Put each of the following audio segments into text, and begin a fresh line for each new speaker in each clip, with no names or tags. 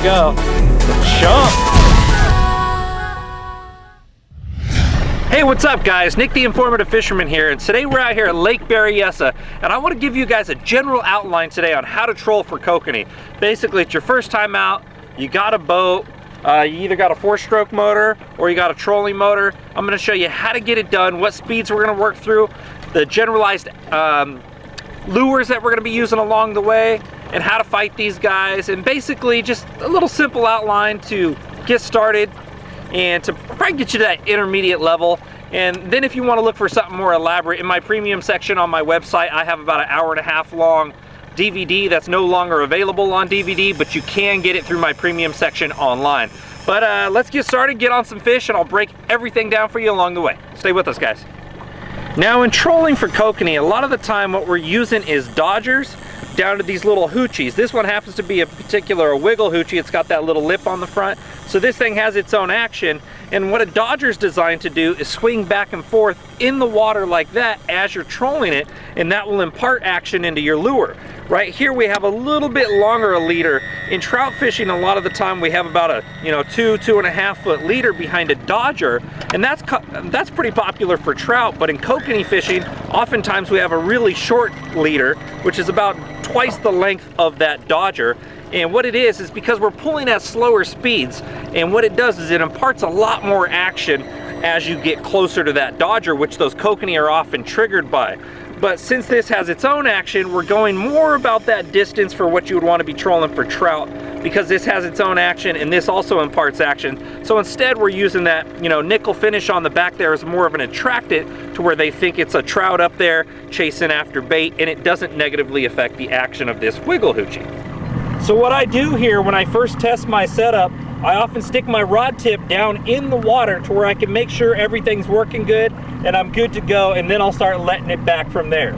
go. Jump. Hey, what's up guys? Nick the Informative Fisherman here, and today we're out here at Lake Berryessa, and I want to give you guys a general outline today on how to troll for kokanee. Basically, it's your first time out, you got a boat, you either got a 4-stroke motor or you got a trolling motor. I'm going to show you how to get it done, what speeds we're going to work through, the generalized lures that we're going to be using along the way, and how to fight these guys, and basically just a little simple outline to get started and to probably get you to that intermediate level. And then if you want to look for something more elaborate, in my premium section on my website, I have about an 1.5 hour long DVD that's no longer available on DVD, but you can get it through my premium section online. But let's get started, get on some fish, and I'll break everything down for you along the way. Stay with us, guys. Now, in trolling for kokanee, a lot of the time what we're using is dodgers down to these little hoochies. This one happens to be a wiggle hoochie. It's got that little lip on the front. So this thing has its own action. And what a dodger's designed to do is swing back and forth in the water like that as you're trolling it, and that will impart action into your lure. Right here we have a little bit longer a leader. In trout fishing, a lot of the time we have about a 2.5 foot leader behind a dodger, and that's pretty popular for trout. But in kokanee fishing, oftentimes we have a really short leader, which is about twice the length of that dodger. And what it is because we're pulling at slower speeds, and what it does is it imparts a lot more action as you get closer to that dodger, which those kokanee are often triggered by. But since this has its own action, we're going more about that distance for what you would want to be trolling for trout, because this has its own action and this also imparts action. So instead we're using that nickel finish on the back there as more of an attractant to where they think it's a trout up there chasing after bait, and it doesn't negatively affect the action of this wiggle hoochie. So what I do here when I first test my setup, I often stick my rod tip down in the water to where I can make sure everything's working good and I'm good to go, and then I'll start letting it back from there.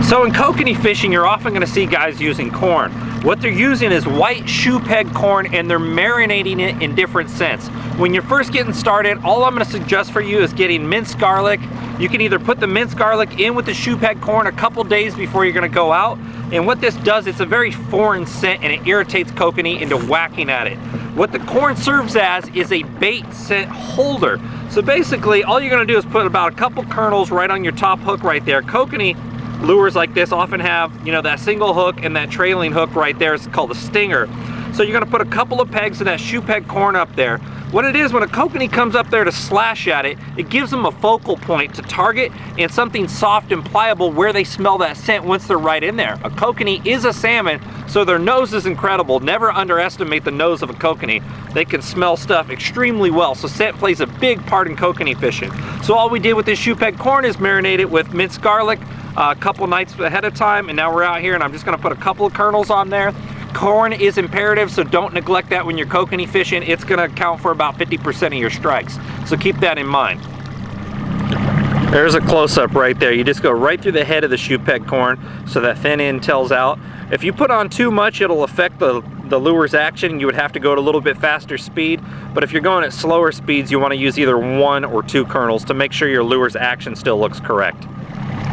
So in kokanee fishing, you're often going to see guys using corn. What they're using is white shoepeg corn, and they're marinating it in different scents. When you're first getting started, all I'm going to suggest for you is getting minced garlic. You can either put the minced garlic in with the shoepeg corn a couple days before you're going to go out. And what this does, it's a very foreign scent and it irritates kokanee into whacking at it. What the corn serves as is a bait scent holder. So basically, all you're going to do is put about a couple kernels right on your top hook right there. Kokanee lures like this often have, that single hook and that trailing hook right there. It's called a stinger. So you're going to put a couple of pegs of that shoepeg corn up there. What it is, when a kokanee comes up there to slash at it, it gives them a focal point to target and something soft and pliable where they smell that scent once they're right in there. A kokanee is a salmon, so their nose is incredible. Never underestimate the nose of a kokanee. They can smell stuff extremely well, so scent plays a big part in kokanee fishing. So all we did with this shoepeg corn is marinate it with minced garlic a couple nights ahead of time, and now we're out here and I'm just going to put a couple of kernels on there. Corn is imperative, so don't neglect that when you're kokanee fishing. It's going to account for about 50% of your strikes, so keep that in mind. There's a close-up right there. You just go right through the head of the shoepeg corn so that thin end tells out. If you put on too much, it'll affect the lure's action. You would have to go at a little bit faster speed, but if you're going at slower speeds, you want to use either 1 or 2 kernels to make sure your lure's action still looks correct.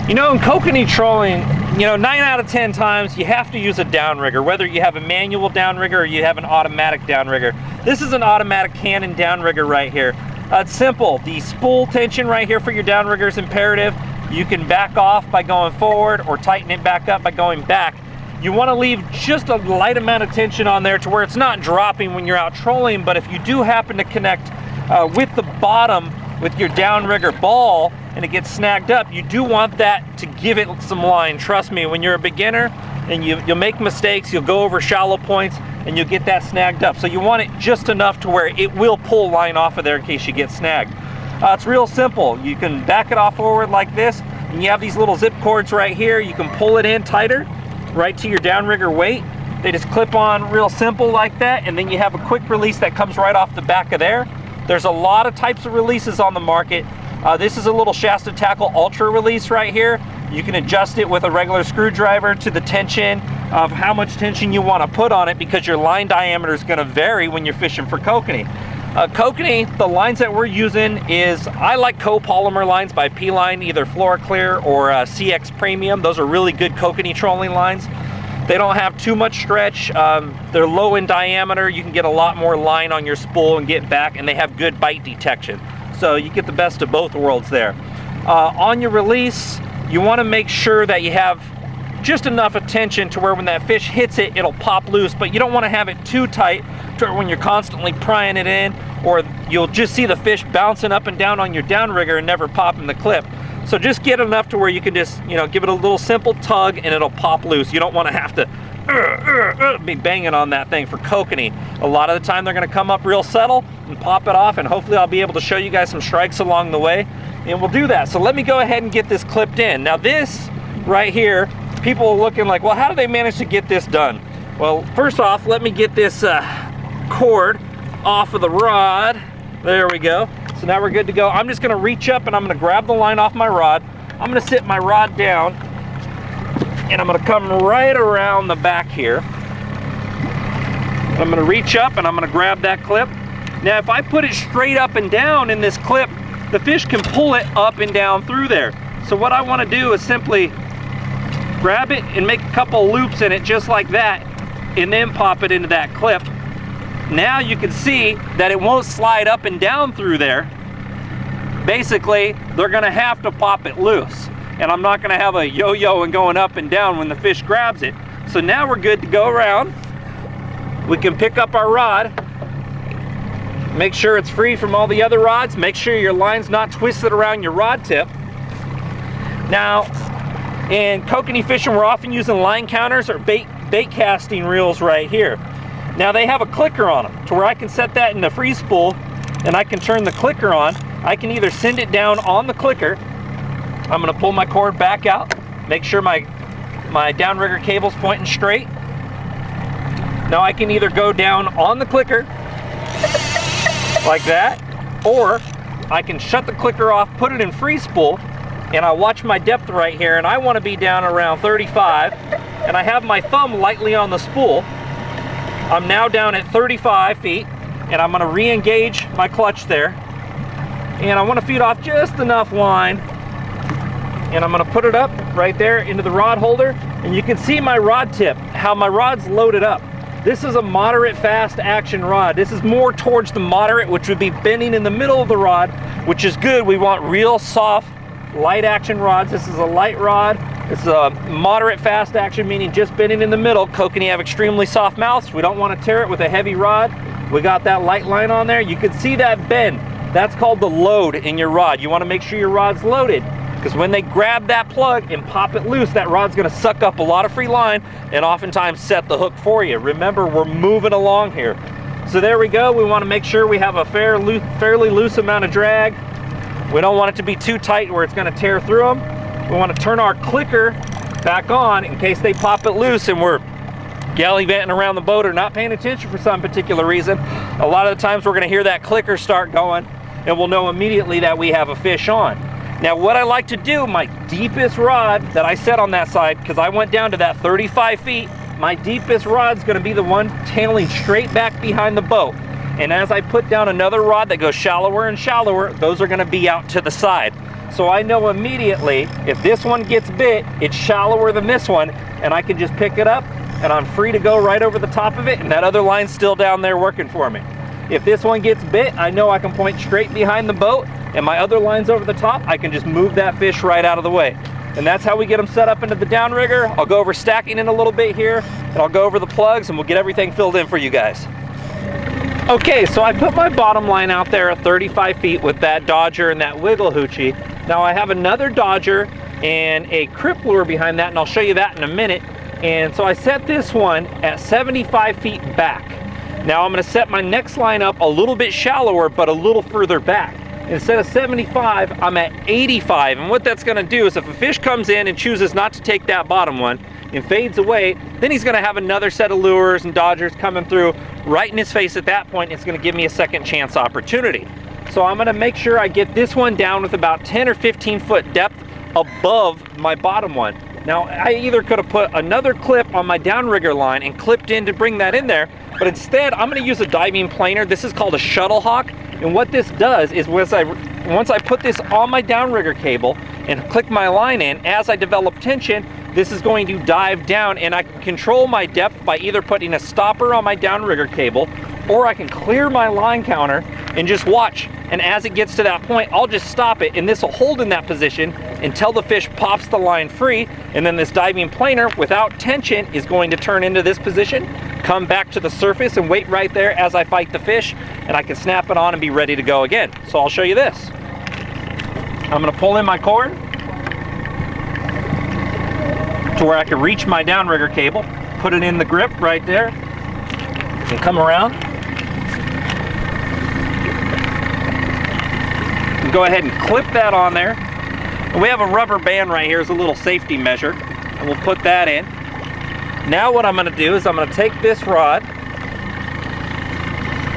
In kokanee trolling, 9 out of 10 times you have to use a downrigger, whether you have a manual downrigger or you have an automatic downrigger. This is an automatic Canon downrigger right here. It's simple. The spool tension right here for your downrigger is imperative. You can back off by going forward or tighten it back up by going back. You want to leave just a light amount of tension on there to where it's not dropping when you're out trolling, but if you do happen to connect with the bottom with your downrigger ball and it gets snagged up, you do want that to give it some line. Trust me, when you're a beginner and you'll make mistakes, you'll go over shallow points and you'll get that snagged up. So you want it just enough to where it will pull line off of there in case you get snagged. It's real simple. You can back it off forward like this, and you have these little zip cords right here. You can pull it in tighter right to your downrigger weight. They just clip on real simple like that, and then you have a quick release that comes right off the back of there. There's a lot of types of releases on the market. This is a little Shasta Tackle Ultra release right here. You can adjust it with a regular screwdriver to the tension of how much tension you want to put on it, because your line diameter is going to vary when you're fishing for kokanee. Kokanee, the lines that we're using is, I like copolymer lines by P-Line, either FloraClear or CX Premium. Those are really good kokanee trolling lines. They don't have too much stretch. They're low in diameter. You can get a lot more line on your spool and get back, and they have good bite detection. So you get the best of both worlds there. On your release, you want to make sure that you have just enough attention to where when that fish hits it, it'll pop loose, but you don't want to have it too tight to where when you're constantly prying it in, or you'll just see the fish bouncing up and down on your downrigger and never popping the clip. So just get enough to where you can just, you know, give it a little simple tug and it'll pop loose. You don't want to have to be banging on that thing for kokanee. A lot of the time they're going to come up real subtle and pop it off, and hopefully I'll be able to show you guys some strikes along the way, and we'll do that. So let me go ahead and get this clipped in. Now this right here, people are looking like, well, how do they manage to get this done? Well, first off, let me get this cord off of the rod. There we go. So now we're good to go. I'm just gonna reach up and I'm gonna grab the line off my rod. I'm gonna sit my rod down and I'm gonna come right around the back here. I'm gonna reach up and I'm gonna grab that clip. Now, if I put it straight up and down in this clip, the fish can pull it up and down through there. So what I wanna do is simply grab it and make a couple loops in it just like that, and then pop it into that clip. Now you can see that it won't slide up and down through there. Basically, they're gonna have to pop it loose, and I'm not gonna have a yo-yo and going up and down when the fish grabs it. So now we're good to go around. We can pick up our rod, make sure it's free from all the other rods, make sure your line's not twisted around your rod tip. Now, in kokanee fishing, we're often using line counters or bait casting reels right here. Now they have a clicker on them to where I can set that in the free spool and I can turn the clicker on. I can either send it down on the clicker. I'm gonna pull my cord back out, make sure my downrigger cable's pointing straight. Now I can either go down on the clicker like that, or I can shut the clicker off, put it in free spool, and I watch my depth right here, and I want to be down around 35, and I have my thumb lightly on the spool. I'm now down at 35 feet, and I'm going to re-engage my clutch there, and I want to feed off just enough line, and I'm going to put it up right there into the rod holder, and you can see my rod tip, how my rod's loaded up. This is a moderate fast action rod. This is more towards the moderate, which would be bending in the middle of the rod, which is good. We want real soft light action rods. This is a light rod. It's a moderate fast action, meaning just bending in the middle. Kokanee have extremely soft mouths. We don't want to tear it with a heavy rod. We got that light line on there. You can see that bend. That's called the load in your rod. You want to make sure your rod's loaded, because when they grab that plug and pop it loose, that rod's going to suck up a lot of free line and oftentimes set the hook for you. Remember, we're moving along here. So there we go. We want to make sure we have a fairly loose amount of drag. We don't want it to be too tight where it's going to tear through them. We want to turn our clicker back on in case they pop it loose and we're gallivanting around the boat or not paying attention for some particular reason. A lot of the times we're going to hear that clicker start going and we'll know immediately that we have a fish on. Now what I like to do, my deepest rod that I set on that side, because I went down to that 35 feet, my deepest rod's going to be the one tailing straight back behind the boat. And as I put down another rod that goes shallower and shallower, those are going to be out to the side. So I know immediately if this one gets bit, it's shallower than this one, and I can just pick it up and I'm free to go right over the top of it, and that other line's still down there working for me. If this one gets bit, I know I can point straight behind the boat, and my other line's over the top, I can just move that fish right out of the way. And that's how we get them set up into the downrigger. I'll go over stacking in a little bit here, and I'll go over the plugs, and we'll get everything filled in for you guys. Okay, so I put my bottom line out there at 35 feet with that Dodger and that Wiggle Hoochie. Now I have another Dodger and a Crip lure behind that, and I'll show you that in a minute. And so I set this one at 75 feet back. Now I'm going to set my next line up a little bit shallower, but a little further back. Instead of 75, I'm at 85. And what that's going to do is if a fish comes in and chooses not to take that bottom one and fades away, then he's going to have another set of lures and Dodgers coming through right in his face at that point. It's going to give me a second chance opportunity. So I'm going to make sure I get this one down with about 10 or 15 foot depth above my bottom one. Now I either could have put another clip on my downrigger line and clipped in to bring that in there, but instead I'm going to use a diving planer. This is called a shuttle hawk, and what this does is once I put this on my downrigger cable and click my line in, as I develop tension, this is going to dive down, and I can control my depth by either putting a stopper on my downrigger cable, or I can clear my line counter and just watch. And as it gets to that point, I'll just stop it, and this will hold in that position until the fish pops the line free, and then this diving planer without tension is going to turn into this position, come back to the surface and wait right there as I fight the fish, and I can snap it on and be ready to go again. So I'll show you this. I'm gonna pull in my cord to where I can reach my downrigger cable, put it in the grip right there, and come around. And go ahead and clip that on there. And we have a rubber band right here as a little safety measure, and we'll put that in. Now what I'm gonna do is I'm gonna take this rod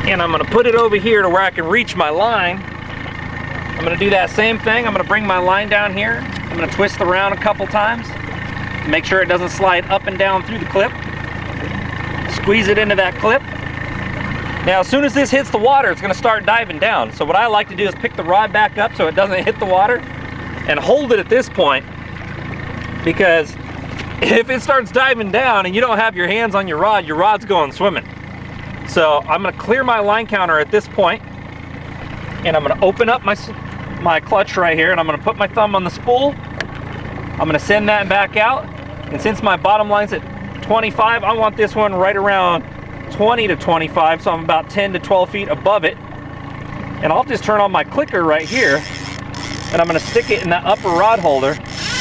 and I'm gonna put it over here to where I can reach my line. I'm gonna do that same thing. I'm gonna bring my line down here. I'm gonna twist around a couple times. Make sure it doesn't slide up and down through the clip. Squeeze it into that clip. Now as soon as this hits the water, it's gonna start diving down. So what I like to do is pick the rod back up so it doesn't hit the water and hold it at this point, because if it starts diving down and you don't have your hands on your rod's going swimming. So I'm gonna clear my line counter at this point, and I'm gonna open up my clutch right here, and I'm gonna put my thumb on the spool. I'm gonna send that back out, and since my bottom line's at 25, I want this one right around 20 to 25, so I'm about 10 to 12 feet above it. And I'll just turn on my clicker right here, and I'm gonna stick it in that upper rod holder.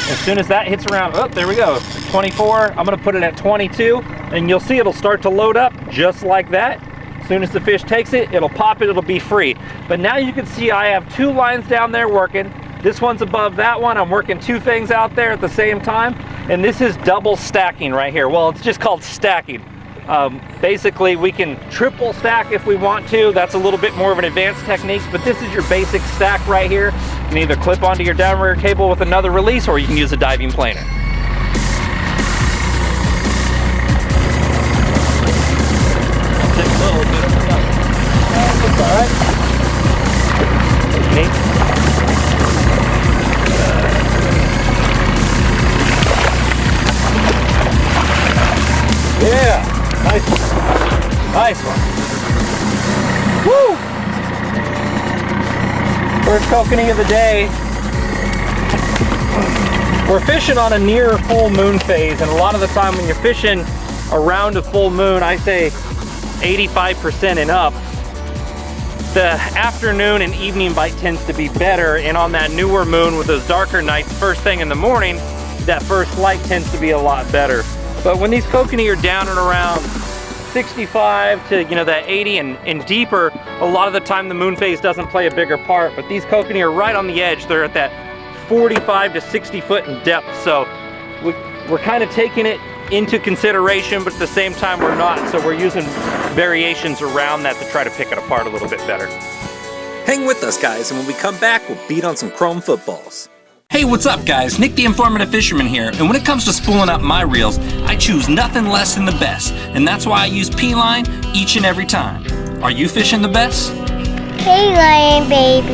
As soon as that hits around, oh, there we go, 24, I'm gonna put it at 22, and you'll see it'll start to load up just like that. As soon as the fish takes it, it'll pop it, it'll be free. But now you can see I have two lines down there working. This one's above that one. I'm working two things out there at the same time, and this is double stacking right here. Well, it's just called stacking. Basically, we can triple stack if we want to. That's a little bit more of an advanced technique, but this is your basic stack right here. You can either clip onto your downrigger cable with another release, or you can use a diving planer. Take a little bit of stuff. That's all right. Okay. Yeah. Nice one. Nice one. Woo! First kokanee of the day. We're fishing on a near full moon phase, and a lot of the time when you're fishing around a full moon, I say 85% and up, the afternoon and evening bite tends to be better, and on that newer moon with those darker nights, first thing in the morning, that first light tends to be a lot better. But when these kokanee are down and around 65 to that 80 and deeper, a lot of the time the moon phase doesn't play a bigger part, but these kokanee are right on the edge. They're at that 45 to 60 foot in depth, so we're kind of taking it into consideration, but at the same time we're not, so we're using variations around that to try to pick it apart a little bit better.
Hang with us, guys, and when we come back, we'll beat on some chrome footballs.
Hey, what's up guys? Nick the Informative Fisherman here, and when it comes to spooling up my reels, I choose nothing less than the best, and that's why I use P-line each and every time. Are you fishing the best?
P-line, baby.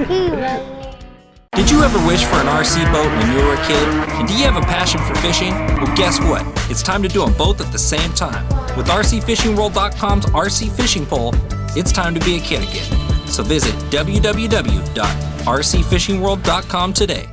P-line.
Did you ever wish for an RC boat when you were a kid? And do you have a passion for fishing? Well, guess what? It's time to do them both at the same time. With RCFishingWorld.com's RC Fishing Pole, it's time to be a kid again. So visit www.rcfishingworld.com today.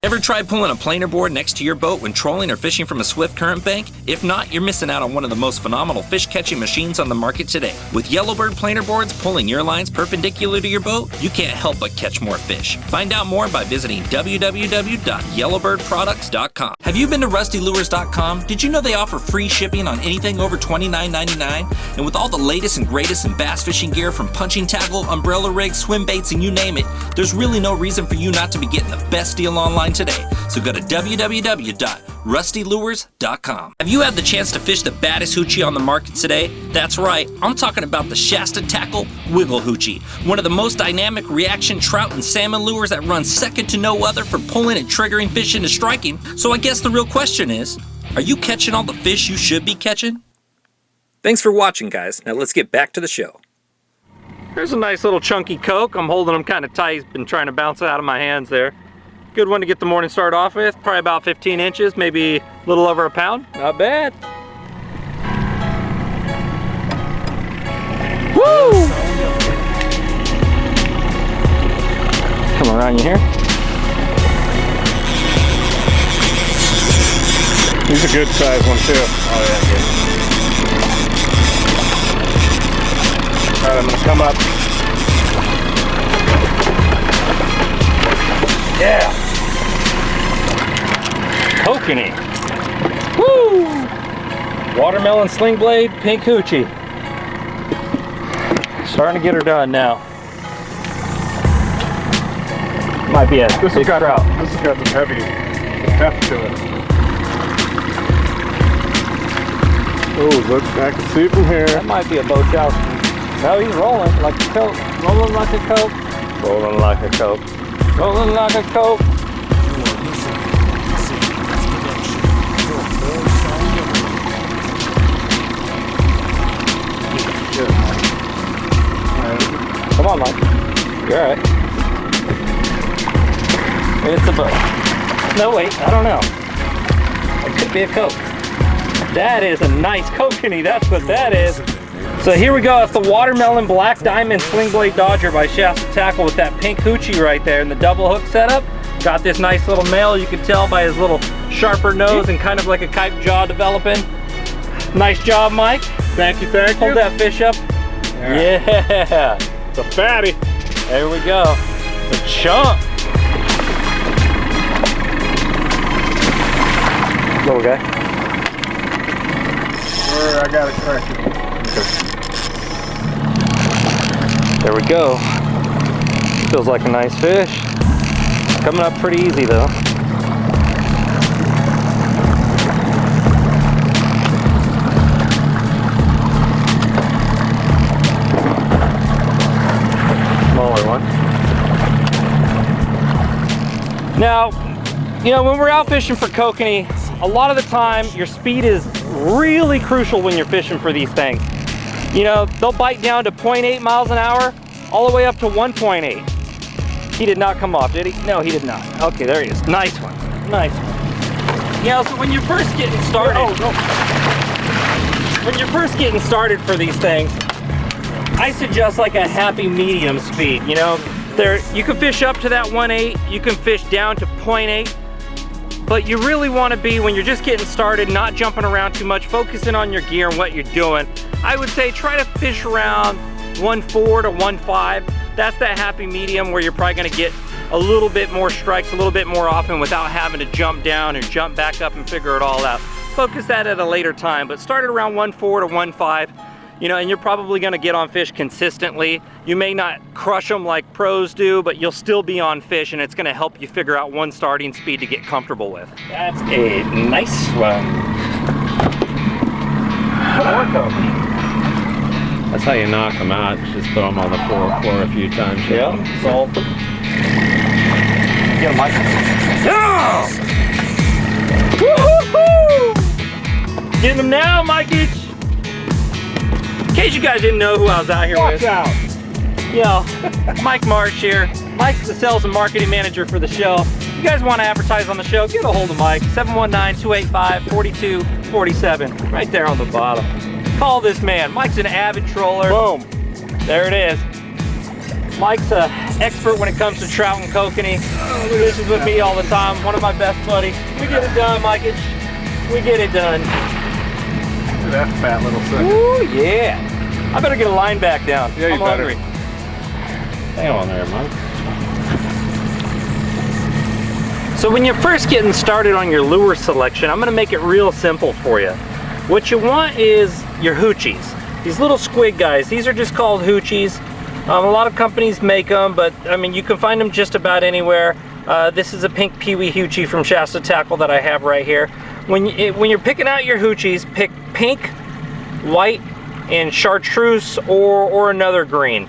Ever tried pulling a planer board next to your boat when trolling or fishing from a swift current bank? If not, you're missing out on one of the most phenomenal fish catching machines on the market today. With Yellowbird planer boards pulling your lines perpendicular to your boat, you can't help but catch more fish. Find out more by visiting www.yellowbirdproducts.com. Have you been to rustylures.com? Did you know they offer free shipping on anything over $29.99? And with all the latest and greatest in bass fishing gear, from punching tackle, umbrella rigs, swim baits, and you name it, there's really no reason for you not to be getting the best deal online today. So go to www.rustylures.com. Have you had the chance to fish the baddest hoochie on the market today? That's right, I'm talking about the Shasta Tackle Wiggle Hoochie, one of the most dynamic reaction trout and salmon lures that runs second to no other for pulling and triggering fish into striking. So I guess the real question is, are you catching all the fish you should be catching?
Thanks for watching, guys. Now let's get back to the show.
There's a nice little chunky coke. I'm holding him kind of tight. He's been trying to bounce out of my hands there. Good one to get the morning start off with. Probably about 15 inches, maybe a little over a pound. Not bad. Woo! Come around you here.
He's a good size one too.
Oh yeah, good.
All right, I'm gonna come up.
Yeah. Kokanee. Woo! Watermelon sling blade, pink hoochie. Starting to get her done now. Might be a
This
big
has got
trout.
this has got some heavy heft to it. Oh, look! I can see from here.
That might be a bow trout. No, he's rolling like a coke. Rolling like a coke. Rolling like a coke. Rolling like a coke. Come on, Mike. You're all right. It's a boat. No, wait, I don't know. It could be a coke. That is a nice kokanee. That's what that is. So here we go. It's the watermelon black diamond sling blade dodger by Shasta Tackle with that pink hoochie right there and the double hook setup. Got this nice little male. You can tell by his little sharper nose and kind of like a kite jaw developing. Nice job, Mike.
Thank you, thank you.
Hold that fish up. Yeah.
It's a fatty.
There we go. It's a chunk. Little guy.
I got it corrected.
There we go. Feels like a nice fish. Coming up pretty easy though. Smaller one. Now, you know, when we're out fishing for kokanee, a lot of the time your speed is really crucial when you're fishing for these things. You know, they'll bite down to 0.8 miles an hour, all the way up to 1.8. He did not come off, did he? No, he did not. Okay, there he is. Nice one. Nice one. You know, so when you're first getting started, when you're first getting started for these things, I suggest like a happy medium speed. You know, you can fish up to that 1.8, you can fish down to 0.8, but you really want to be, when you're just getting started, not jumping around too much, focusing on your gear and what you're doing. I would say try to fish around 1.4 to 1.5. That's that happy medium where you're probably going to get a little bit more strikes a little bit more often without having to jump down and jump back up and figure it all out. Focus that at a later time, but start at around 1.4 to 1.5. You know, and you're probably going to get on fish consistently. You may not crush them like pros do, but you'll still be on fish, and it's going to help you figure out one starting speed to get comfortable with. That's a nice one. More kokanee.
That's how you knock them out. Just throw them on the floor a few times.
Yeah, salt. Get him, Mike. No! Woo-hoo-hoo! Getting them now, Mikey. In case you guys didn't know who I was out here with.
Watch out.
You know, Mike Marsh here. Mike's the sales and marketing manager for the show. If you guys want to advertise on the show, get a hold of Mike. 719-285-4247. Right there on the bottom. Call this man. Mike's an avid troller.
Boom.
There it is. Mike's an expert when it comes to trout and kokanee. He fishes with me all the time. One of my best buddies. We get it done, Mike. We get it done.
Look at that fat little sucker.
Ooh, yeah. I better get a line back down.
Yeah, you
I'm
better.
hungry.
Hang on there, Mike.
So when you're first getting started on your lure selection, I'm gonna make it real simple for you. What you want is your hoochies. These little squid guys, these are just called hoochies. A lot of companies make them, but I mean, you can find them just about anywhere. This is a pink peewee hoochie from Shasta Tackle that I have right here. When you're picking out your hoochies, pick pink, white, and chartreuse or another green.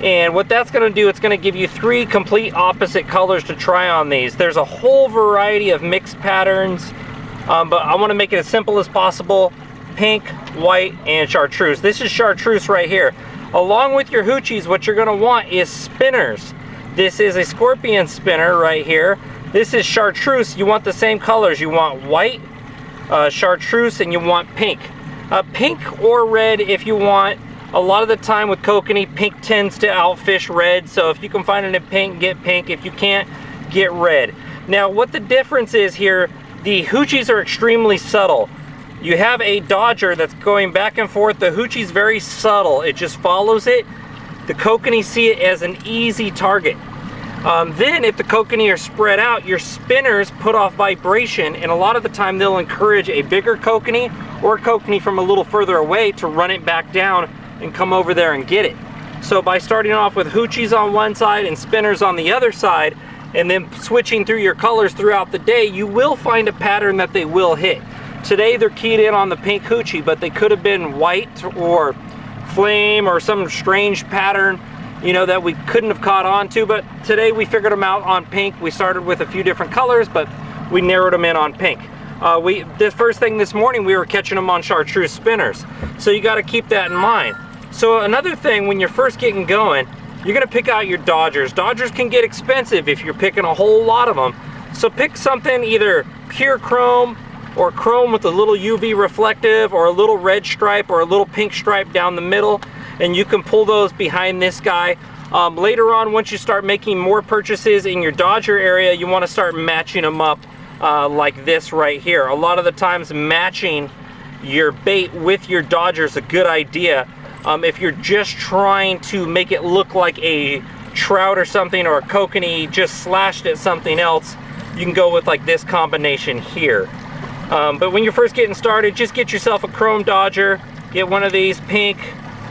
And what that's going to do, it's going to give you 3 complete opposite colors to try on these. There's a whole variety of mixed patterns, but I want to make it as simple as possible. Pink, white, and chartreuse. This is chartreuse right here. Along with your hoochies, what you're going to want is spinners. This is a scorpion spinner right here. This is chartreuse. You want the same colors. You want white, chartreuse, and you want pink. Pink or red if you want. A lot of the time with kokanee, pink tends to outfish red. So if you can find it in pink, get pink. If you can't, get red. Now what the difference is here, the hoochies are extremely subtle. You have a dodger that's going back and forth. The hoochie's very subtle. It just follows it. The kokanee see it as an easy target. Then if the kokanee are spread out, your spinners put off vibration, and a lot of the time they'll encourage a bigger kokanee or kokanee from a little further away to run it back down and come over there and get it. So by starting off with hoochies on one side and spinners on the other side, and then switching through your colors throughout the day, you will find a pattern that they will hit. Today they're keyed in on the pink hoochie, but they could have been white or flame or some strange pattern, you know, that we couldn't have caught on to. But today we figured them out on pink. We started with a few different colors, but we narrowed them in on pink. The first thing this morning, we were catching them on chartreuse spinners. So you got to keep that in mind. So another thing, when you're first getting going, you're gonna pick out your dodgers. Dodgers can get expensive if you're picking a whole lot of them. So pick something either pure chrome or chrome with a little UV reflective, or a little red stripe or a little pink stripe down the middle, and you can pull those behind this guy. Later on, once you start making more purchases in your dodger area, you want to start matching them up like this right here. A lot of the times matching your bait with your dodger is a good idea. If you're just trying to make it look like a trout or something, or a kokanee just slashed at something else, you can go with like this combination here. But when you're first getting started, just get yourself a chrome dodger, get one of these pink,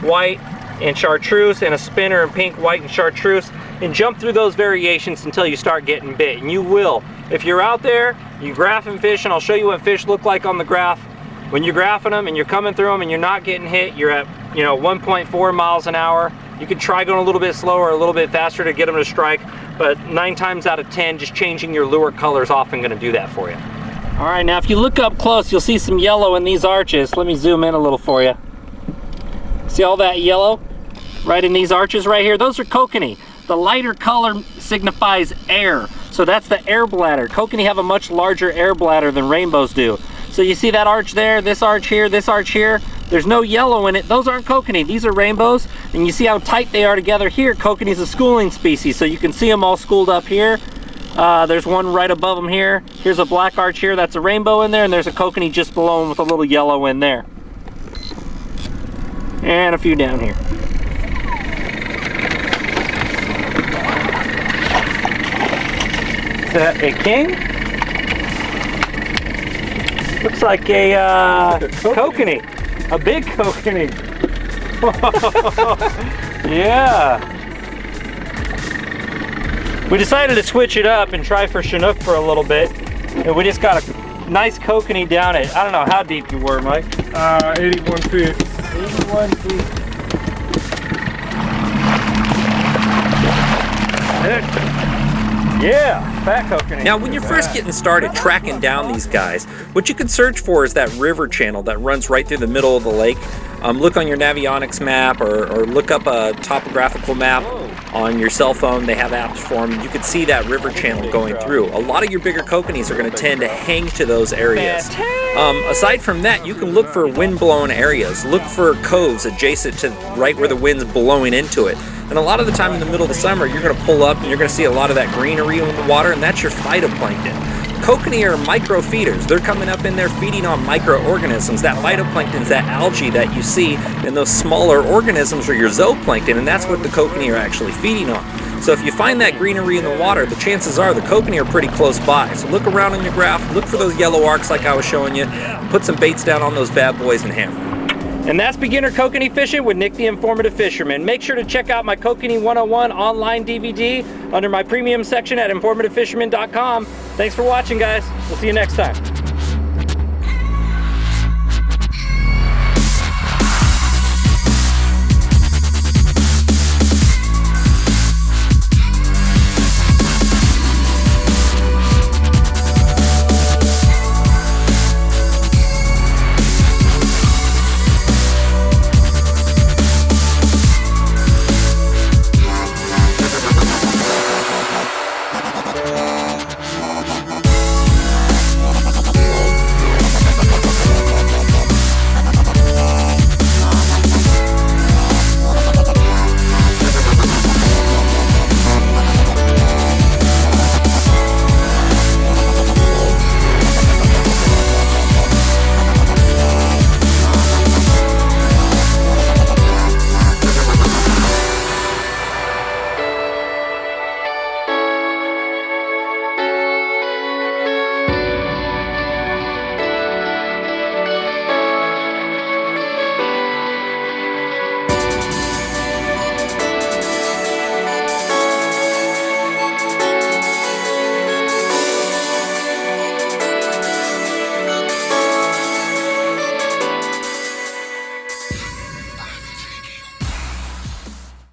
white, and chartreuse, and a spinner in pink, white, and chartreuse, and jump through those variations until you start getting bit. And you will. If you're out there, you graph and fish, and I'll show you what fish look like on the graph. When you're graphing them and you're coming through them and you're not getting hit, you're at 1.4 miles an hour. You could try going a little bit slower, a little bit faster to get them to strike, but 9 times out of 10, just changing your lure color is often going to do that for you. All right, now if you look up close, you'll see some yellow in these arches. Let me zoom in a little for you. See all that yellow right in these arches right here? Those are kokanee. The lighter color signifies air, so that's the air bladder. Kokanee have a much larger air bladder than rainbows do. So you see that arch there, this arch here, this arch here? There's no yellow in it. Those aren't kokanee, these are rainbows. And you see how tight they are together here. Kokanee is a schooling species, so you can see them all schooled up here. There's one right above them here. Here's a black arch here, that's a rainbow in there, and there's a kokanee just below them with a little yellow in there. And a few down here. Is that a king? Looks like a kokanee. A big kokanee. Yeah. We decided to switch it up and try for Chinook for a little bit. And we just got a nice kokanee down it. I don't know how deep you were, Mike.
81 feet.
81 feet. Yeah, fat kokanee.
Now, when you're first getting started tracking down these guys, what you can search for is that river channel that runs right through the middle of the lake. Look on your Navionics map, or look up a topographical map on your cell phone. They have apps for them. You can see that river channel going through. A lot of your bigger kokanees are going to tend to hang to those areas. Aside from that, you can look for wind-blown areas. Look for coves adjacent to right where the wind's blowing into it. And a lot of the time in the middle of the summer, you're going to pull up and you're going to see a lot of that greenery in the water, and that's your phytoplankton. Kokanee are micro feeders. They're coming up in there feeding on microorganisms. That phytoplankton is that algae that you see in those smaller organisms, or your zooplankton, and that's what the kokanee are actually feeding on. So if you find that greenery in the water, the chances are the kokanee are pretty close by. So look around on your graph, look for those yellow arcs like I was showing you, put some baits down on those bad boys and hammer.
And that's beginner kokanee fishing with Nick the Informative Fisherman. Make sure to check out my Kokanee 101 online DVD under my premium section at informativefisherman.com. Thanks for watching, guys. We'll see you next time.